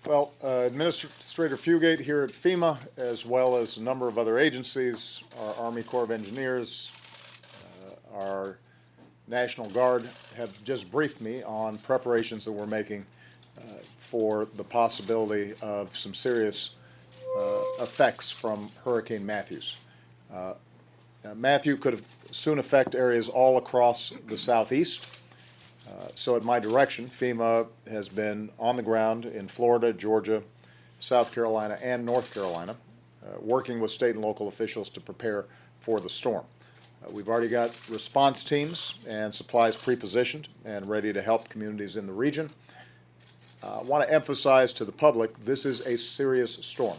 Well, Administrator Fugate here at FEMA, as well as a number of other agencies, our Army Corps of Engineers, our National Guard, have just briefed me on preparations that we're making for the possibility of some serious effects from Hurricane Matthews. Matthew could soon affect areas all across the southeast. So at my direction, FEMA has been on the ground in Florida, Georgia, South Carolina, and North Carolina, working with state and local officials to prepare for the storm. We've already got response teams and supplies pre-positioned and ready to help communities in the region. I want to emphasize to the public, this is a serious storm.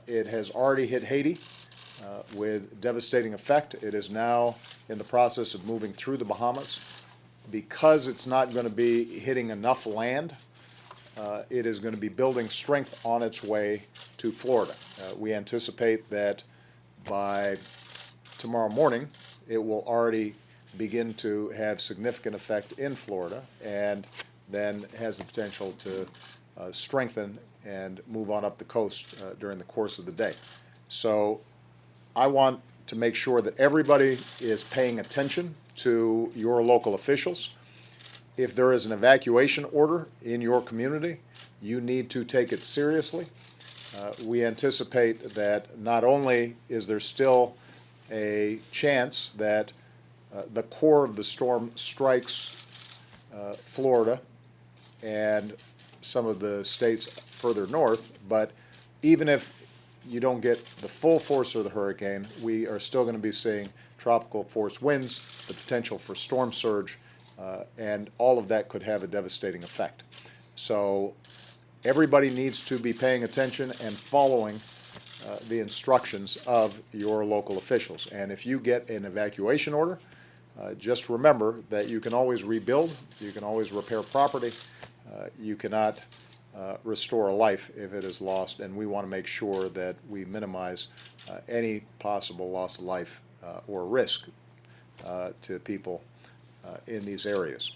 It has already hit Haiti with devastating effect. It is now in the process of moving through the Bahamas. Because it's not going to be hitting enough land, it is going to be building strength on its way to Florida. We anticipate that by tomorrow morning, it will already begin to have significant effect in Florida, and then has the potential to strengthen and move on up the coast during the course of the day. So I want to make sure that everybody is paying attention to your local officials. If there is an evacuation order in your community, you need to take it seriously. We anticipate that not only is there still a chance that the core of the storm strikes Florida and some of the states further north, but even if you don't get the full force of the hurricane, we are still going to be seeing tropical force winds, the potential for storm surge, and all of that could have a devastating effect. So everybody needs to be paying attention and following the instructions of your local officials. And if you get an evacuation order, just remember that you can always rebuild, you can always repair property, you cannot restore a life if it is lost, and we want to make sure that we minimize any possible loss of life or risk to people in these areas.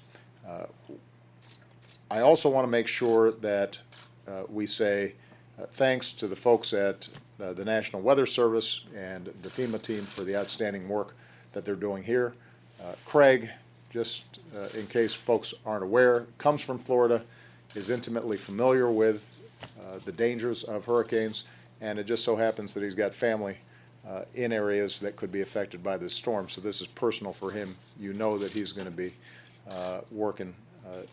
I also want to make sure that we say thanks to the folks at the National Weather Service and the FEMA team for the outstanding work that they're doing here. Craig, just in case folks aren't aware, comes from Florida, is intimately familiar with the dangers of hurricanes, and it just so happens that he's got family in areas that could be affected by this storm. So this is personal for him. You know that he's going to be working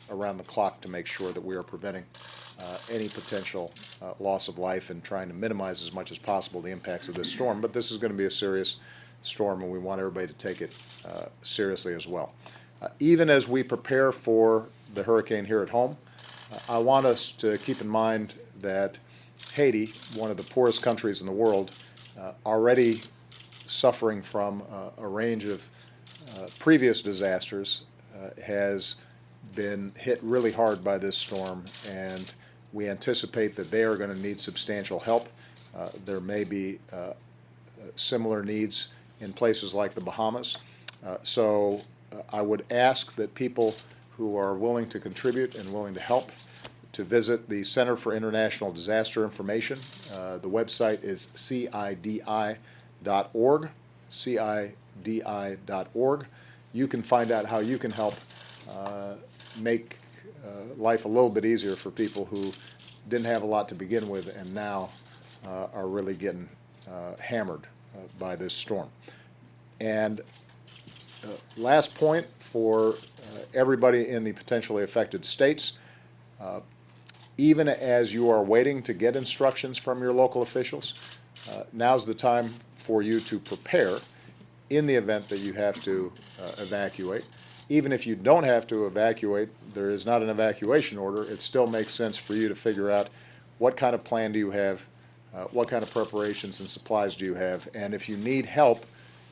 around the clock to make sure that we are preventing any potential loss of life and trying to minimize as much as possible the impacts of this storm. But this is going to be a serious storm, and we want everybody to take it seriously as well. Even as we prepare for the hurricane here at home, I want us to keep in mind that Haiti, one of the poorest countries in the world, already suffering from a range of previous disasters, has been hit really hard by this storm, and we anticipate that they are going to need substantial help. There may be similar needs in places like the Bahamas. So I would ask that people who are willing to contribute and willing to help to visit the Center for International Disaster Information. The website is CIDI.org, CIDI.org. You can find out how you can help make life a little bit easier for people who didn't have a lot to begin with and now are really getting hammered by this storm. And last point for everybody in the potentially affected states, even as you are waiting to get instructions from your local officials, now's the time for you to prepare in the event that you have to evacuate. Even if you don't have to evacuate, there is not an evacuation order, it still makes sense for you to figure out what kind of plan do you have, what kind of preparations and supplies do you have, and if you need help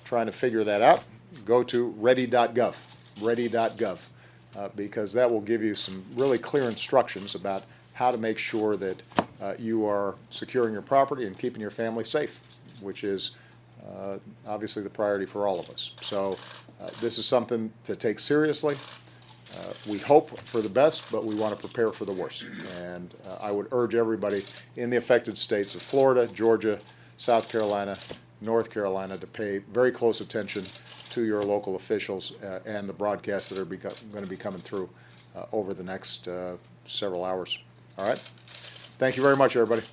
trying to figure that out, go to ready.gov, ready.gov, because that will give you some really clear instructions about how to make sure that you are securing your property and keeping your family safe, which is obviously the priority for all of us. So this is something to take seriously. We hope for the best, but we want to prepare for the worst. And I would urge everybody in the affected states of Florida, Georgia, South Carolina, North Carolina to pay very close attention to your local officials and the broadcasts that are going to be coming through over the next several hours. All right? Thank you very much, everybody.